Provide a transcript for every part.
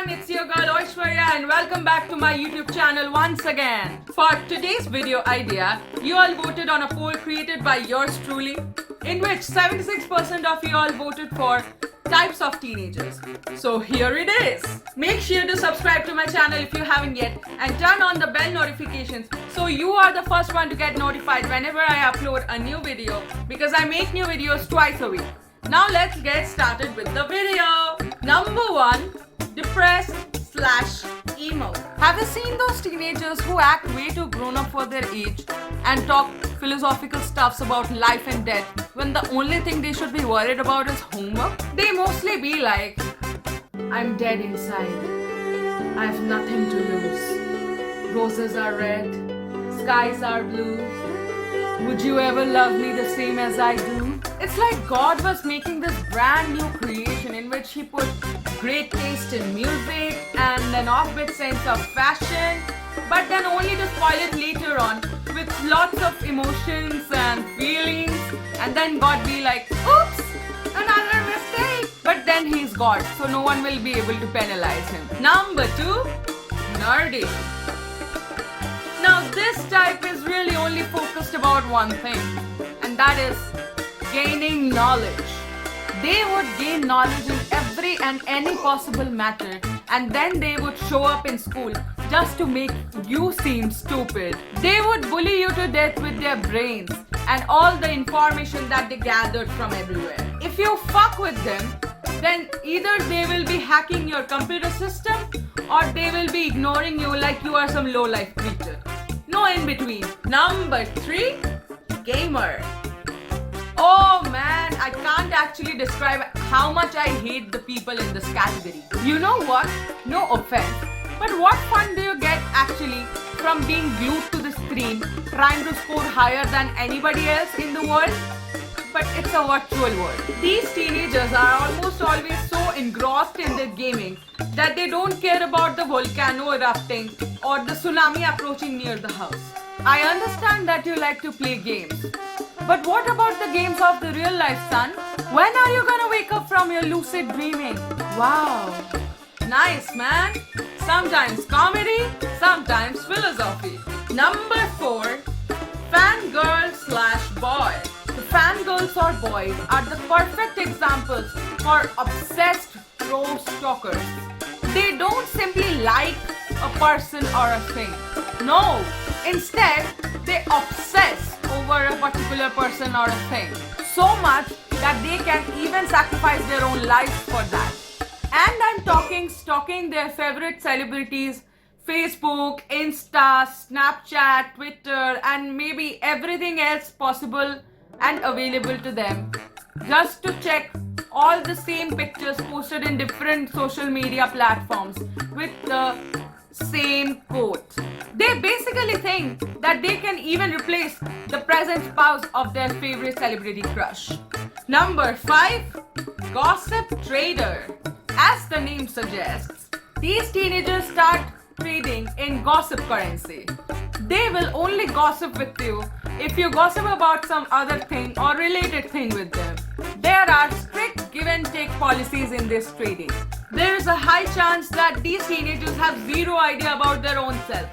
everyone, it's your girl Aishwarya and welcome back to my YouTube channel once again. For today's video idea, you all voted on a poll created by yours truly, in which 76% of you all voted for types of teenagers. So here it is. Make sure to subscribe to my channel if you haven't yet and turn on the bell notifications so you are the first one to get notified whenever I upload a new video, because I make new videos twice a week. Now let's get started with the video. Number 1, depressed/emo. Have you seen those teenagers who act way too grown up for their age and talk philosophical stuffs about life and death when the only thing they should be worried about is homework? They mostly be like, I'm dead inside. I have nothing to lose. Roses are red. Skies are blue. Would you ever love me the same as I do? It's like God was making this brand new creation in which He put great taste in music and an offbeat sense of fashion, but then only to spoil it later on with lots of emotions and feelings, and then God be like, oops, another mistake. But then He's God, so no one will be able to penalize Him. Number 2, nerdy. Now this type is really only focused about one thing, and that is gaining knowledge. They would gain knowledge in every and any possible matter, and then they would show up in school just to make you seem stupid. They would bully you to death with their brains and all the information that they gathered from everywhere. If you fuck with them, then either they will be hacking your computer system or they will be ignoring you like you are some low-life creature. No in between. Number 3, gamer. Oh man, I can't actually describe how much I hate the people in this category. You know what? No offense, but what fun do you get actually from being glued to the screen trying to score higher than anybody else in the world? But it's a virtual world. These teenagers are almost always so engrossed in their gaming that they don't care about the volcano erupting or the tsunami approaching near the house. I understand that you like to play games, but what about the games of the real life, son? When are you gonna wake up from your lucid dreaming? Wow. Nice, man. Sometimes comedy, sometimes philosophy. Number 4, fangirl/boy. The fangirls or boys are the perfect examples for obsessed pro stalkers. They don't simply like a person or a thing. No, instead they obsess over a particular person or a thing. So much that they can even sacrifice their own lives for that. And I'm talking stalking their favorite celebrities, Facebook, Insta, Snapchat, Twitter, and maybe everything else possible and available to them, just to check all the same pictures posted in different social media platforms with the same quote. They basically think that they can even replace the present spouse of their favorite celebrity crush. Number 5, gossip trader. As the name suggests, these teenagers start trading in gossip currency. They will only gossip with you if you gossip about some other thing or related thing with them. There are strict give and take policies in this trading. There is a high chance that these teenagers have zero idea about their own self,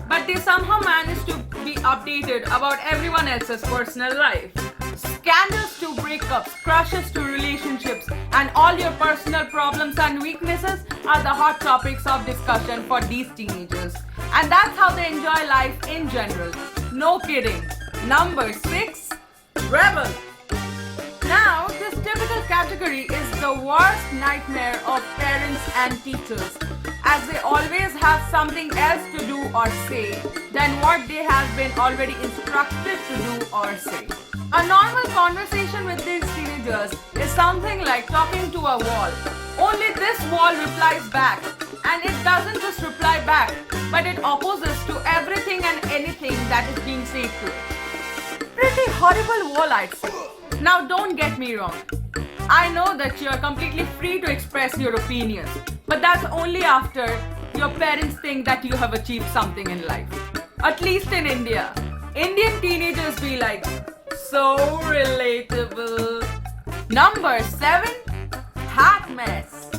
but they somehow manage to be updated about everyone else's personal life. Scandals to breakups, crushes to relationships, and all your personal problems and weaknesses are the hot topics of discussion for these teenagers. And that's how they enjoy life in general. No kidding. Number 6, rebel. Now, this typical category is the worst nightmare of parents and teachers, as they always have something else to do or say than what they have been already instructed to do or say. A normal conversation with these teenagers is something like talking to a wall. Only this wall replies back, and it doesn't just reply back, but it opposes to everything and anything that is being said to it. Pretty horrible wall, I'd say. Now don't get me wrong. I know that you are completely free to express your opinions, but that's only after your parents think that you have achieved something in life. At least in India. Indian teenagers be like, so relatable. Number 7, hat mess.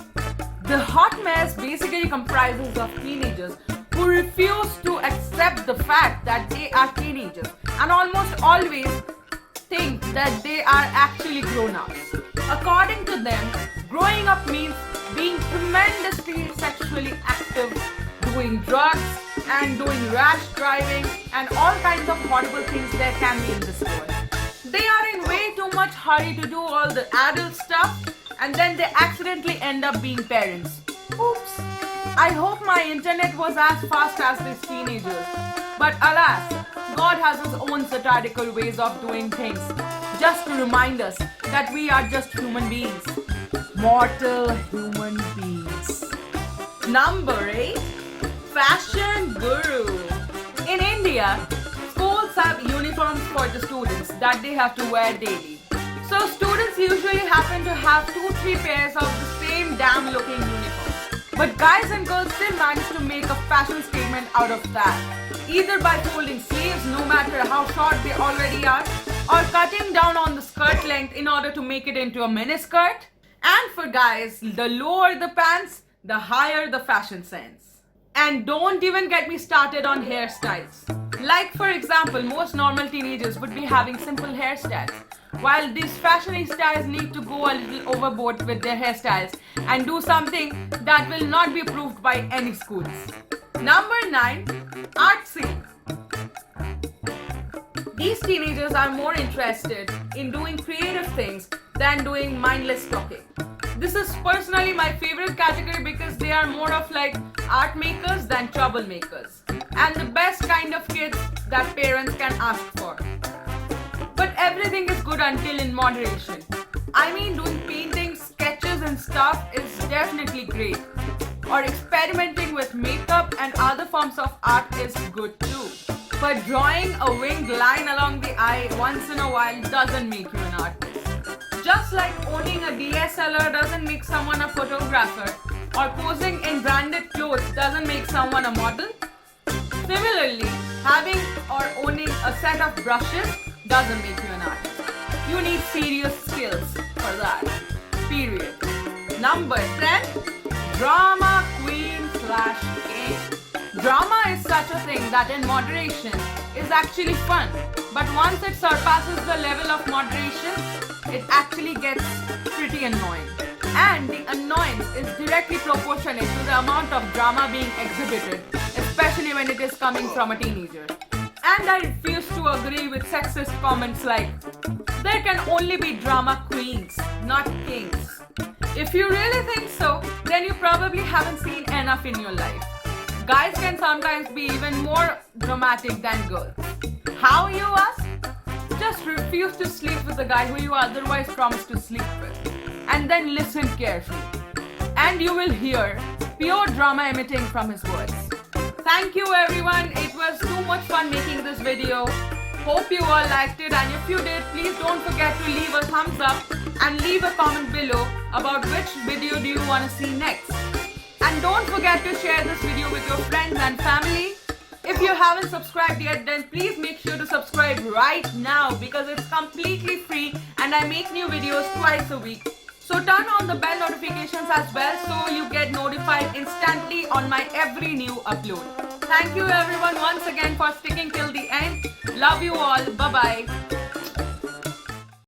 The hot mess basically comprises of teenagers who refuse to accept the fact that they are teenagers and almost always think that they are actually grown-ups. According to them, growing up means being tremendously sexually active, doing drugs and doing rash driving and all kinds of horrible things there can be in this world. They are in way too much hurry to do all the adult stuff and then they accidentally end up being parents. Oops. I hope my internet was as fast as these teenagers. But alas, God has his own satirical ways of doing things, just to remind us that we are just human beings. Mortal human beings. Number 8. Fashion Guru. In India, schools have uniforms for the students that they have to wear daily. So students usually happen to have 2-3 pairs of the same damn looking uniform. But guys and girls still manage to make a fashion statement out of that. Either by folding sleeves no matter how short they already are, or cutting down on the skirt length in order to make it into a mini skirt. And for guys, the lower the pants, the higher the fashion sense. And don't even get me started on hairstyles. Like for example, most normal teenagers would be having simple hairstyles, while these fashionistas need to go a little overboard with their hairstyles and do something that will not be approved by any schools. Number 9. Artsy. These teenagers are more interested in doing creative things than doing mindless talking. This is personally my favorite category because they are more of like art makers than troublemakers, and the best kind of kids that parents can ask for. But everything is good until in moderation. I mean, doing paintings, sketches and stuff is definitely great. Or experimenting with makeup and other forms of art is good too. But drawing a winged line along the eye once in a while doesn't make you an artist. Just like owning a DSLR doesn't make someone a photographer, or posing in branded clothes doesn't make someone a model. Similarly, having or owning a set of brushes doesn't make you an artist. You need serious skills for that. Period. Number 10. Drama Queen / King. Drama is such a thing that in moderation is actually fun. But once it surpasses the level of moderation, it actually gets pretty annoying. And the annoyance is directly proportionate to the amount of drama being exhibited, especially when it is coming from a teenager. And I refuse to agree with sexist comments like, there can only be drama queens, not kings. If you really think so, then you probably haven't seen enough in your life. Guys can sometimes be even more dramatic than girls. How, you ask? Just refuse to sleep with the guy who you otherwise promised to sleep with. And then listen carefully. And you will hear pure drama emitting from his words. Thank you everyone. It was too much fun making this video. Hope you all liked it, and if you did, please don't forget to leave a thumbs up and leave a comment below about which video do you want to see next. And don't forget to share this video with your friends and family. If you haven't subscribed yet, then please make sure to subscribe right now because it's completely free and I make new videos twice a week. So turn on the bell notifications as well so you get notified instantly on my every new upload. Thank you everyone once again for sticking till the end. Love you all. Bye-bye.